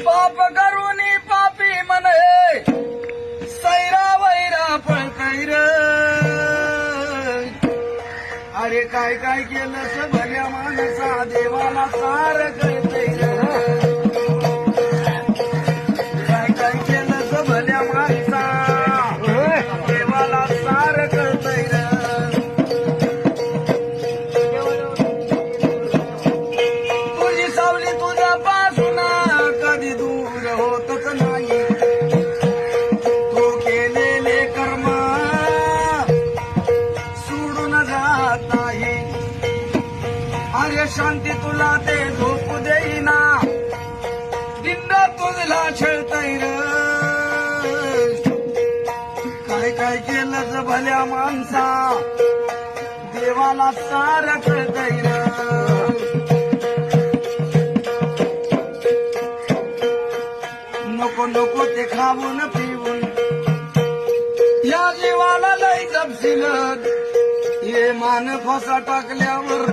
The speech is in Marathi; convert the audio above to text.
पाप करूनी पापी म्हणे सैरा वैरा पळकैर अरे काय काय केलं स भल्या माणसा देवाला सार कळतैर काय काय केलं स भल्या माणसा देवाला सार कळतैर तुझी सावली तुझ्या पासून कधी दूर होतच नाही तू केलेले कर्म सोडून जात नाही अरे शांती तुला ते झोपू देईना दिंड तुझला छळतैर काय काय केलं भल्या माणसा देवाला सार कळतैर नको नको ते खाऊन पिऊन या जीवाला लई जपशील ये मान फसा टाकल्यावर